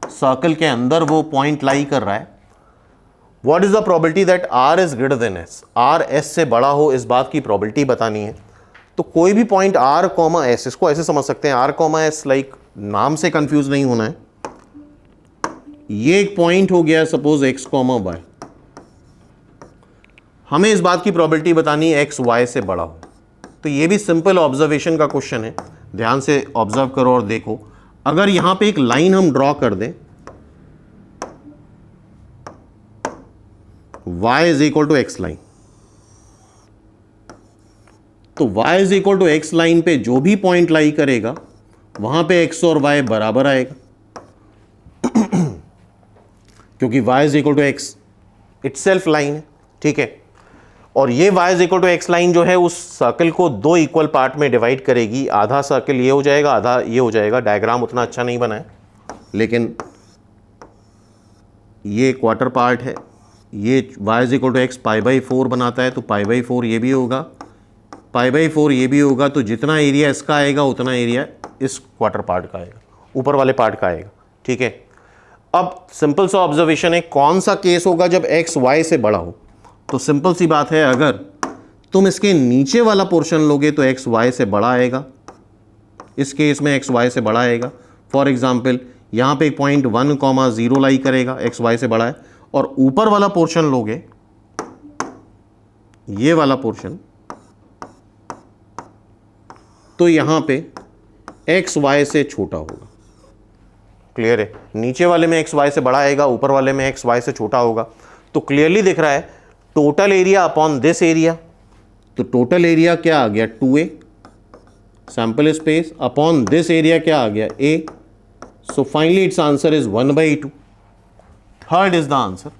S1: सर्कल के अंदर वो पॉइंट लाई कर रहा है। What is the probability that R is greater then S, R S से बड़ा हो, इस बात की प्रोबेबिलिटी बतानी है। तो कोई भी पॉइंट R, S, इसको ऐसे समझ सकते हैं, R, S लाइक नाम से कंफ्यूज नहीं होना है। ये एक पॉइंट हो गया सपोज X, Y, हमें इस बात की प्रोबेबिलिटी बतानी है X, Y से बड़ा हो। तो ये भी सिंपल ऑब्जर्वेशन का क्वेश्चन है, ध्यान से ऑब्जर्व करो और देखो। अगर यहां पे एक लाइन हम ड्रॉ कर दें, y is equal to X line, तो y is equal to X line पे जो भी पॉइंट लाई करेगा वहां पे x और y बराबर आएगा क्योंकि y is equal to X itself line है। ठीक है, और ये y is equal to X line जो है उस सर्कल को दो इक्वल पार्ट में डिवाइड करेगी। आधा सर्कल ये हो जाएगा, आधा ये हो जाएगा। डायग्राम उतना अच्छा नहीं बना है, लेकिन ये क्वार्टर पार्ट है। ये y is equal to x π/4 बनाता है, तो π/4 ये भी होगा, π/4 ये भी होगा। तो जितना एरिया इसका आएगा उतना एरिया इस क्वार्टर पार्ट का आएगा, ऊपर वाले पार्ट का आएगा। ठीक है, अब सिंपल सा ऑब्जर्वेशन है, कौन सा केस होगा जब x y से बड़ा हो। तो सिंपल सी बात है, अगर तुम इसके नीचे वाला पोर्शन लोगे तो x y से बड़ा आएगा, इस केस में x y से बड़ा आएगा। फॉर एग्जाम्पल यहाँ पे पॉइंट 1,0 लाई करेगा, x y से बड़ा है। और ऊपर वाला पोर्शन लोगे, ये वाला पोर्शन, तो यहाँ पे x y से छोटा होगा। क्लियर है, नीचे वाले में x y से बड़ा आएगा, ऊपर वाले में x y से छोटा होगा। तो क्लियरली दिख रहा है total area upon this area, तो टोटल एरिया क्या आ गया 2a sample space upon this area क्या आ गया a। So finally it's answer is 1/2। Third is the answer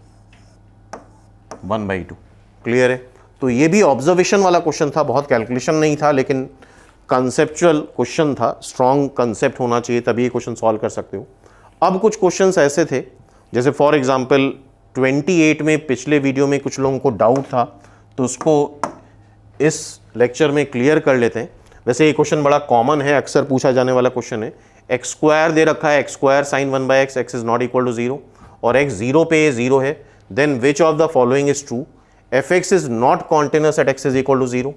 S1: 1/2। Clear है, तो ये भी ऑब्जर्वेशन वाला क्वेश्चन था, बहुत कैलकुलेशन नहीं था, लेकिन कंसेप्चुअल क्वेश्चन था। स्ट्रॉन्ग कंसेप्ट होना चाहिए तभी ये क्वेश्चन सॉल्व कर सकते हो। अब कुछ क्वेश्चंस ऐसे थे, जैसे फॉर एग्जांपल 28 में पिछले वीडियो में कुछ लोगों को डाउट था, तो उसको इस लेक्चर में क्लियर कर लेते हैं। वैसे ये क्वेश्चन बड़ा कॉमन है, अक्सर पूछा जाने वाला क्वेश्चन है। एक्स स्क्वायर दे रखा है, X square sine 1/x, X is not equal to 0 और एक्स 0 पे 0 है, then which of the following is true, F X is not continuous at X is equal to 0।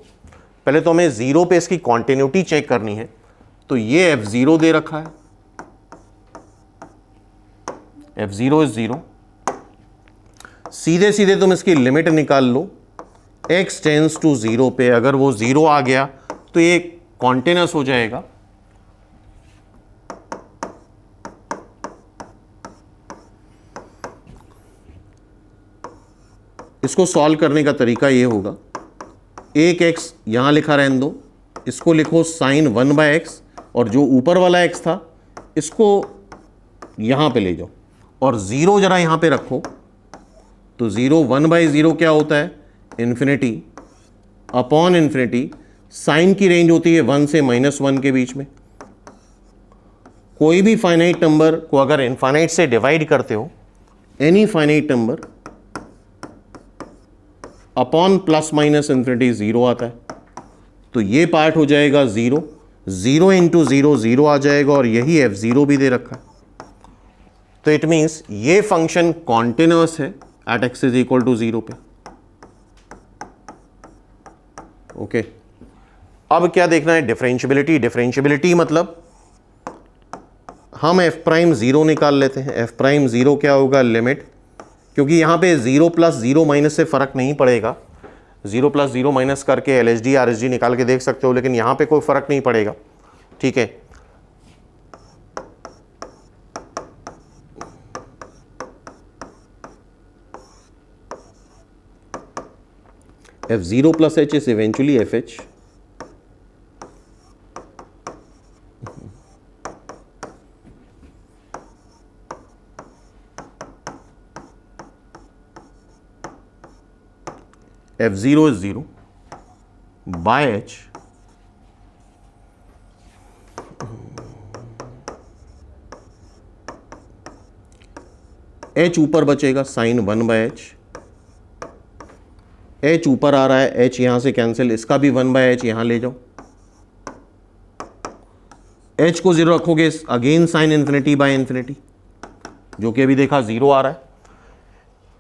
S1: पहले तो हमें 0 पे इसकी कॉन्टिन्यूटी चेक करनी है, तो ये f0 दे रखा है, f0 इज 0। सीधे सीधे तुम इसकी लिमिट निकाल लो, x टेंस टू 0 पे अगर वो 0 आ गया तो ये कॉन्टिन्यूस हो जाएगा। इसको सॉल्व करने का तरीका ये होगा, एक x यहां लिखा रहने दो, इसको लिखो साइन 1/x और जो ऊपर वाला x था इसको यहां पे ले जाओ और 0 जरा यहां पे रखो। तो 0 1/0 क्या होता है, इन्फिनिटी अपॉन इन्फिनिटी। साइन की रेंज होती है 1 से -1 के बीच में। कोई भी फाइनाइट नंबर को अगर इनफाइनाइट से डिवाइड करते हो, any finite number upon plus minus infinity 0 आता है। तो ये पार्ट हो जाएगा 0, 0 इंटू 0 0 आ जाएगा और यही f0 भी दे रखा है। तो इट मीन्स ये फंक्शन कॉन्टिन्यूअस है at x is equal to 0 पे। ओके, अब क्या देखना है, डिफरेंशियबिलिटी। डिफरेंशियबिलिटी मतलब हम एफ प्राइम ज़ीरो निकाल लेते हैं। एफ प्राइम ज़ीरो क्या होगा, लिमिट, क्योंकि यहाँ पे 0 + 0 माइनस से फ़र्क नहीं पड़ेगा, 0 + 0 माइनस करके LHD RHD निकाल के देख सकते हो, लेकिन यहाँ पे कोई फ़र्क नहीं पड़ेगा, ठीक है। F0 + H is eventually FH. F0 is 0 by H H ऊपर बचेगा sin 1/h, H ऊपर आ रहा है, H यहां से कैंसिल, इसका भी 1/h यहां ले जाओ, H को 0 रखोगे, अगेन sin ∞/∞, जो कि अभी देखा 0 आ रहा है।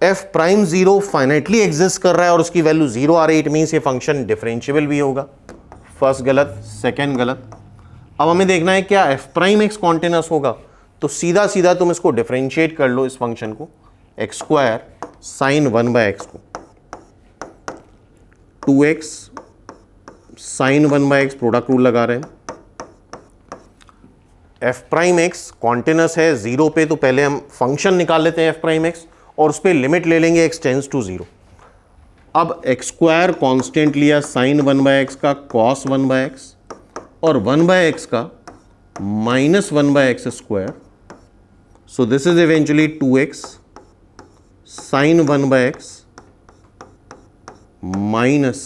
S1: एफ प्राइम 0 फाइनाइटली एग्जिस्ट कर रहा है और उसकी वैल्यू 0 आ रही है, इट मीन्स ये फंक्शन डिफरेंशिएबल भी होगा। फर्स्ट गलत, सेकंड गलत। अब हमें देखना है क्या एफ प्राइम एक्स कॉन्टिन्यूअस होगा, तो सीधा सीधा तुम इसको डिफरेंशिएट कर लो, इस फंक्शन को, x² sin 1/x को 2x sin 1/x, product rule लगा रहे हैं। एफ प्राइम एक्स कॉन्टिन्यूअस है 0 पे, तो पहले हम फंक्शन निकाल लेते हैं एफ प्राइम एक्स और उस पर लिमिट ले लेंगे x टेंड्स टू 0। अब x² कांस्टेंट लिया sin 1/x का cos 1/x और 1/x का -1/x², so this is eventually 2x sin 1/x minus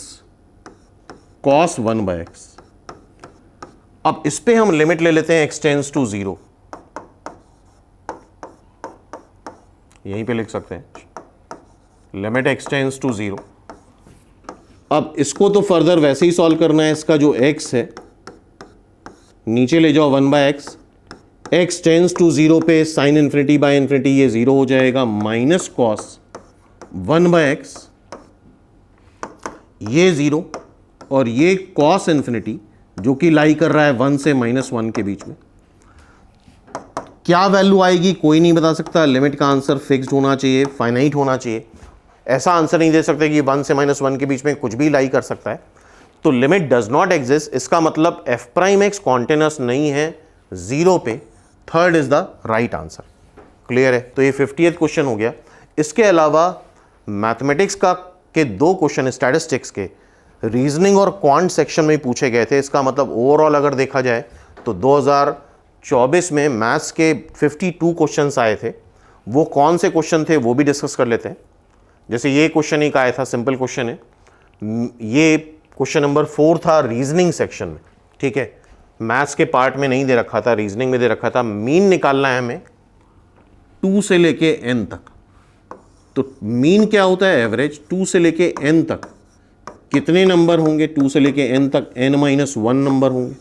S1: cos 1/x। अब इस पे हम लिमिट ले लेते हैं x टेंड्स टू 0, यहीं पे लिख सकते हैं लिमिट x टेंड्स टू 0। अब इसको तो फर्दर वैसे ही सॉल्व करना है, इसका जो x है नीचे ले जाओ 1/x, x टेंड्स टू 0 पे sin ∞/∞, ये 0 हो जाएगा, माइनस cos 1/x, ये 0 और ये cos ∞, जो कि लाई कर रहा है 1 से -1 के बीच में। क्या वैल्यू आएगी कोई नहीं बता सकता, लिमिट का आंसर फिक्स्ड होना चाहिए, फाइनाइट होना चाहिए। ऐसा आंसर नहीं दे सकते कि 1 से -1 के बीच में कुछ भी लाई कर सकता है। तो लिमिट डज नॉट एग्जिस्ट, इसका मतलब एफ प्राइम एक्स कॉन्टिन्यूअस नहीं है 0 पे। Third is the right answer. Clear है? तो ये 50th क्वेश्चन हो गया। इसके अलावा मैथमेटिक्स का के 2 क्वेश्चन स्टैटिस्टिक्स के रीजनिंग और क्वांट सेक्शन में पूछे गए थे। इसका मतलब ओवरऑल अगर देखा जाए तो 2024 में मैथ्स के 52 क्वेश्चंस आए थे। वो कौन से क्वेश्चन थे वो भी डिस्कस कर लेते हैं। जैसे ये क्वेश्चन एक आया था, सिंपल क्वेश्चन है, ये क्वेश्चन नंबर 4 था रीजनिंग सेक्शन में, ठीक है। मैथ्स के पार्ट में नहीं दे रखा था, रीजनिंग में दे रखा था। मीन निकालना है हमें 2 से लेके n तक। तो मीन क्या होता है? एवरेज। 2 से लेके n तक कितने नंबर होंगे? 2 से लेके n तक n-1 नंबर होंगे।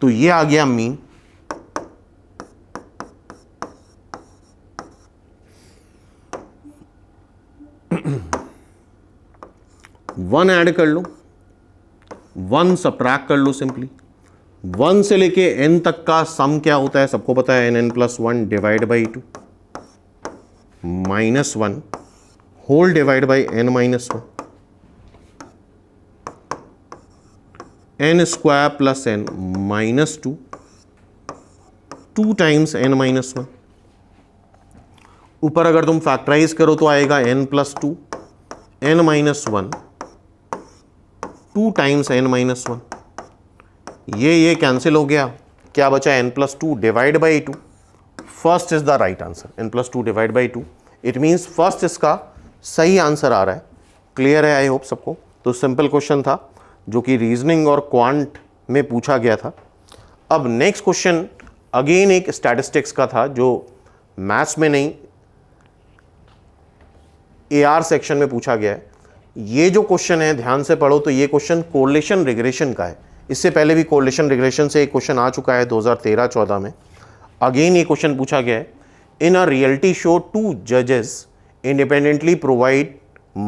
S1: तो ये आ गया मीन। वन ऐड कर लो, 1 सबट्रैक्ट कर लो सिंपली। 1 से लेके n तक का सम क्या होता है? सबको पता है, n+1 divide by 2 -1 whole divide by n-1 n² plus n -2 2 times n-1। ऊपर अगर तुम फैक्टराइज करो तो आएगा n+2 n-1 2 टाइम्स n-1। ये कैंसिल हो गया, क्या बचा? n+2 divide by 2। First is the right answer, n+2 divide by 2। It means first इसका सही आंसर आ रहा है। क्लियर है? आई होप सबको। तो सिंपल क्वेश्चन था जो कि रीजनिंग और क्वांट में पूछा गया था। अब नेक्स्ट क्वेश्चन अगेन एक स्टैटिस्टिक्स का था जो मैथ्स में नहीं AR सेक्शन में पूछा गया है। ये जो क्वेश्चन है ध्यान से पढ़ो, तो ये क्वेश्चन कोरिलेशन रिग्रेशन का है। इससे पहले भी कोरिलेशन रिग्रेशन से एक क्वेश्चन आ चुका है 2013-14 में। अगेन ये क्वेश्चन पूछा गया है। इन अ रियलिटी शो 2 जजेस independently provide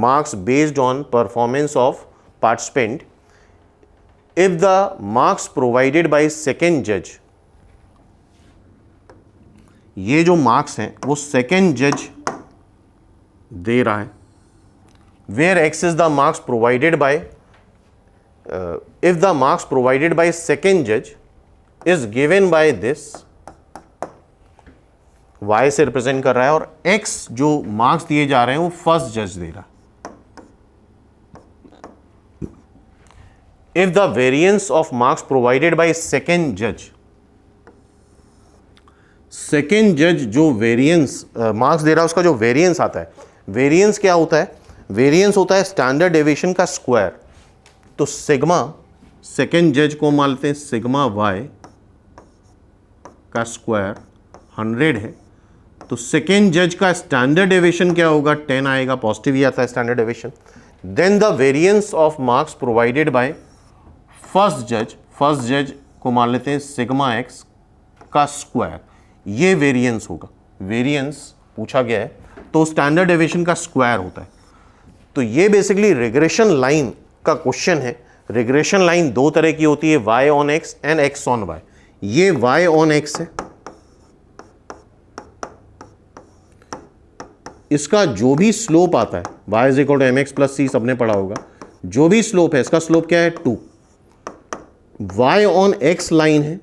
S1: marks based on performance of participant if the marks provided by second जज, ये जो मार्क्स हैं वो सेकेंड जज दे रहा है, where x is the marks provided by, if the marks provided by second जज is given by this, y से रिप्रेजेंट कर रहा है, और x जो मार्क्स दिए जा रहे हैं वो फर्स्ट जज दे रहा है. If the variance of marks provided by second जज, सेकेंड जज जो वेरिएंस मार्क्स दे रहा है उसका जो वेरिएंस आता है, वेरिएंस क्या होता है, वेरिएंस होता है स्टैंडर्ड डेविएशन का स्क्वायर. तो सिग्मा, सेकेंड जज को मान लेते हैं सिग्मा y का स्क्वायर 100 है, तो सेकेंड जज का स्टैंडर्ड डेविएशन क्या होगा, 10 आएगा, पॉजिटिव ही आता है standard deviation. Then the variance of marks provided by first जज, फर्स्ट जज को मान लेते हैं सिग्मा x का स्क्वायर, ये वेरिएंस होगा, वेरिएंस पूछा गया है तो स्टैंडर्ड डेविएशन का स्क्वायर होता है. तो ये बेसिकली रिग्रेशन लाइन का क्वेश्चन है. रिग्रेशन लाइन दो तरह की होती है, y on x and x on y. ये y ऑन x है, इसका जो भी स्लोप आता है y is equal to mx plus c, सबने पढ़ा होगा, जो भी स्लोप है इसका स्लोप क्या है 2. y ऑन x लाइन है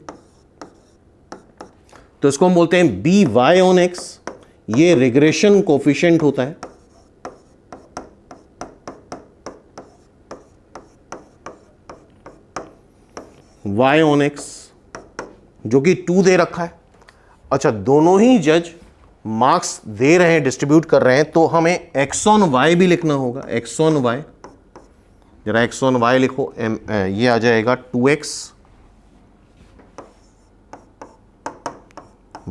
S1: तो इसको हम बोलते हैं बी वाई ऑन एक्स, ये रिग्रेशन कोफिशिएंट होता है. y ऑन एक्स जो कि 2 दे रखा है. अच्छा, दोनों ही जज मार्क्स दे रहे हैं, डिस्ट्रीब्यूट कर रहे हैं, तो हमें x ऑन y भी लिखना होगा. x ऑन y, जरा x ऑन y लिखो, ये आ जाएगा 2x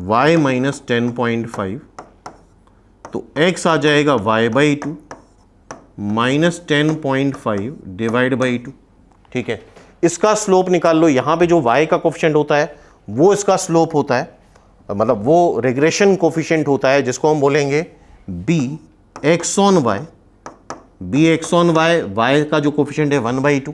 S1: y माइनस 10.5, तो x आ जाएगा y by 2 minus 10.5 divide by 2. ठीक है, इसका स्लोप निकाल लो. यहां पे जो y का कोफिशिएंट होता है वो इसका स्लोप होता है, मतलब वो रिग्रेशन कोफिशिएंट होता है, जिसको हम बोलेंगे b x on y. b x on y, y का जो कोफिशिएंट है 1/2,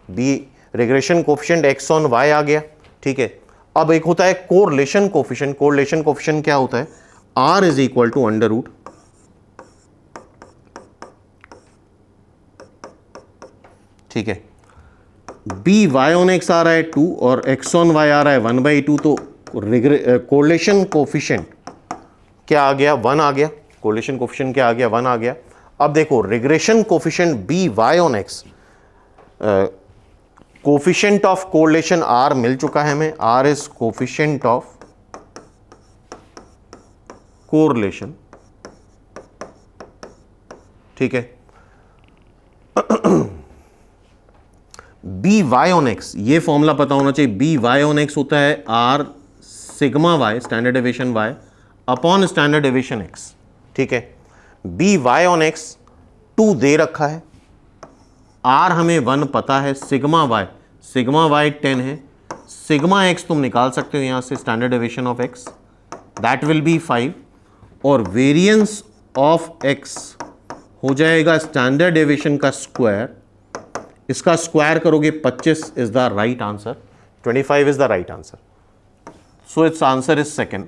S1: b regression coefficient x on y आ गया. ठीक है, अब एक होता है कोरिलेशन कोफिशिएंट. कोरिलेशन कोफिशिएंट क्या होता है, r is equal to under root. ठीक है, b y ऑन x आ रहा है 2 और x ऑन y आ रहा है 1/2, तो कोरिलेशन कोफिशिएंट क्या आ गया, 1 आ गया. कोरिलेशन कोफिशिएंट क्या आ गया, 1 आ गया. अब देखो regression coefficient b y on x, coefficient of correlation r मिल चुका है हमें, r is coefficient of correlation. ठीक है, बी वाई ऑन एक्स, ये फॉर्मूला पता होना चाहिए. बी वाई ऑन एक्स होता है R sigma Y standard deviation Y upon standard deviation X. ठीक है, बी वाई ऑन एक्स 2 दे रखा है, आर हमें 1 पता है, सिग्मा वाई 10 है, सिग्मा एक्स तुम निकाल सकते हो यहां से, standard deviation of x, that will be 5, और वेरिएंस ऑफ एक्स हो जाएगा स्टैंडर्ड डेविएशन का स्क्वायर. इसका स्क्वायर करोगे 25 is the right answer, 25 is the right answer. So it's answer is second.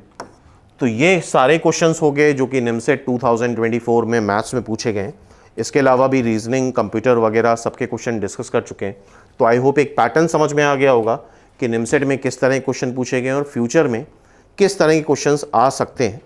S1: तो ये सारे क्वेश्चंस हो गए जो कि निमसेट 2024 में मैथ्स में पूछे गए हैं. इसके अलावा भी रीजनिंग, कंप्यूटर वगैरह सबके क्वेश्चन डिस्कस कर चुके हैं. तो आई होप एक पैटर्न समझ में आ गया होगा कि निमसेट में किस तरह के क्वेश्चन पूछे गए हैं और फ्यूचर में किस तरह के क्वेश्चंस आ सकते हैं.